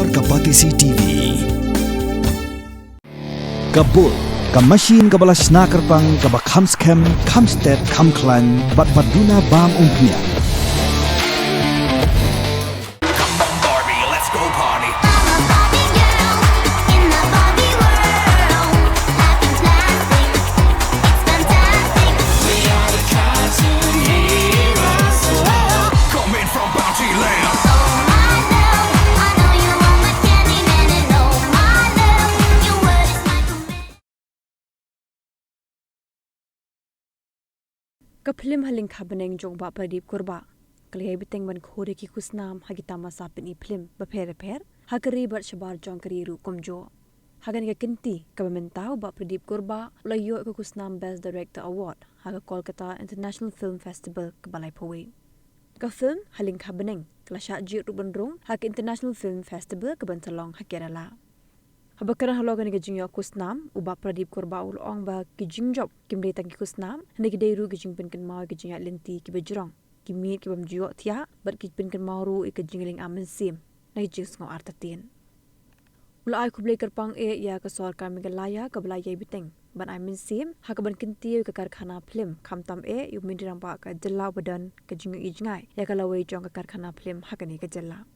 Kor Kapatisi TV. Kabul, ka machine ka balas nakarpang ka bakhamskem, kamstet, kamklan, bat baduna bam umpnya. Kaplim haling kabaneng jong ba Pradip kurba. Kalihai biteng ban khore ki Khusnam hagitama sapin i film ba pher hagari bat shabar jong kariru komjo. Hagan ka kinti kabamentaw ba Pradip kurba layo ka Khusnam Best Director Award haga Kolkata International Film Festival kabalai pawe. Ka film haling kabaneng klasha ji ruban rong haga International Film Festival kabantalong ha Kerela. Habakaran halogan ni gajing Khusnam uba Pradip kurba ulong ba gajing job kimde tang Khusnam ne gideiru gajing penken mau gajing lenti ki bejrong kimit ki bamjio thia bat ki penken mau ru ik gajing ling amen sim na gajing ngo artatin ulai khuble karpang e ya ka sarkar megalaya kabla yai biteng ban amen sim ha ka ban kinti ka karkhana film khamtam e yu mindirang ba ka jalla badan gajing ijngai ya ka lawai jong ka karkhana film ha ka ni ka jalla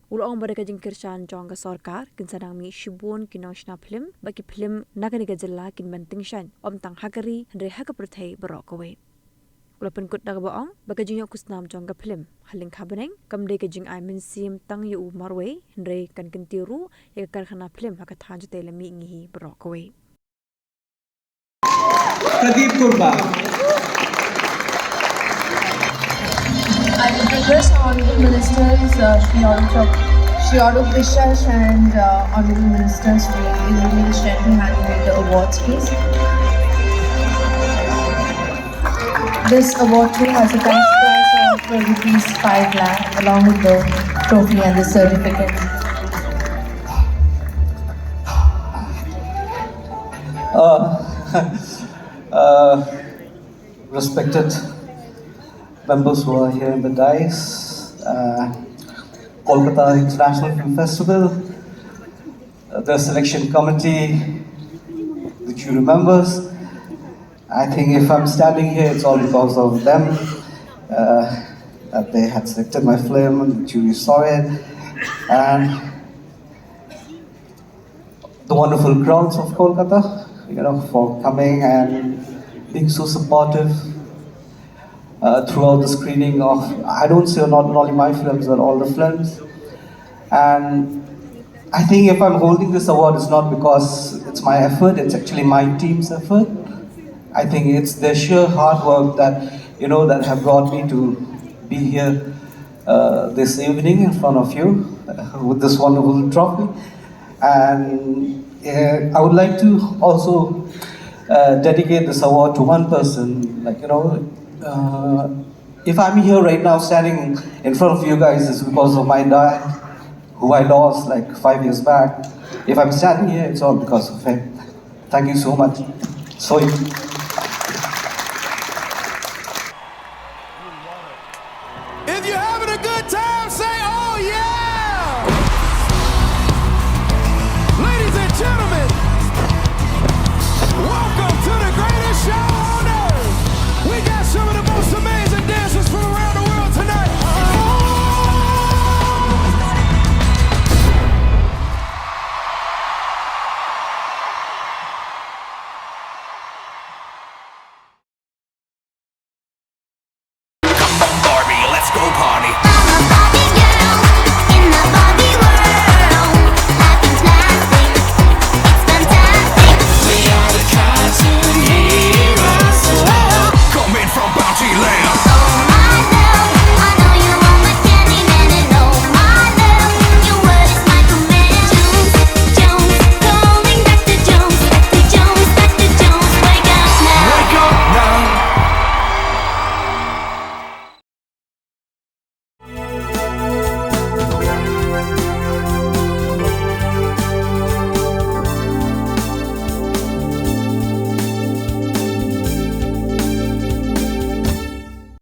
ulong bareka jing kirshan jong ka sarkar kin sadang mi shibun kinongshna film baki film nagani ga jalla kin manting shan om tang hakari re haka prathai barok we ulapan kut daga baong baka jing Khusnam jong ka film haling khabaneng kamde ka jing aimin sim tang yu marwe re kan kintiru ya karkhana film haka thanj te lami ngi barok we Pradip Kurba. I would request Honorable Ministers, Shri Arup Vishash and Honorable Ministers, Shri Illumination to hand away the awards, please. This award too has a cash prize of rupees 5 lakh along with the trophy and the certificate. Respected members who are here in the dais, Kolkata International Film Festival, the selection committee, the jury members. I think if I'm standing here, it's all because of them, that they had selected my film and the jury saw it, and the wonderful crowds of Kolkata, for coming and being so supportive throughout the screening of, I don't say not only my films, but all the films. And I think if I'm holding this award, it's not because it's my effort, it's actually my team's effort. I think it's their sheer hard work that, that have brought me to be here this evening in front of you with this wonderful trophy. And I would like to also dedicate this award to one person, if I'm here right now standing in front of you guys, it's because of my dad, who I lost like 5 years back. If I'm standing here, it's all because of him. Thank you so much. So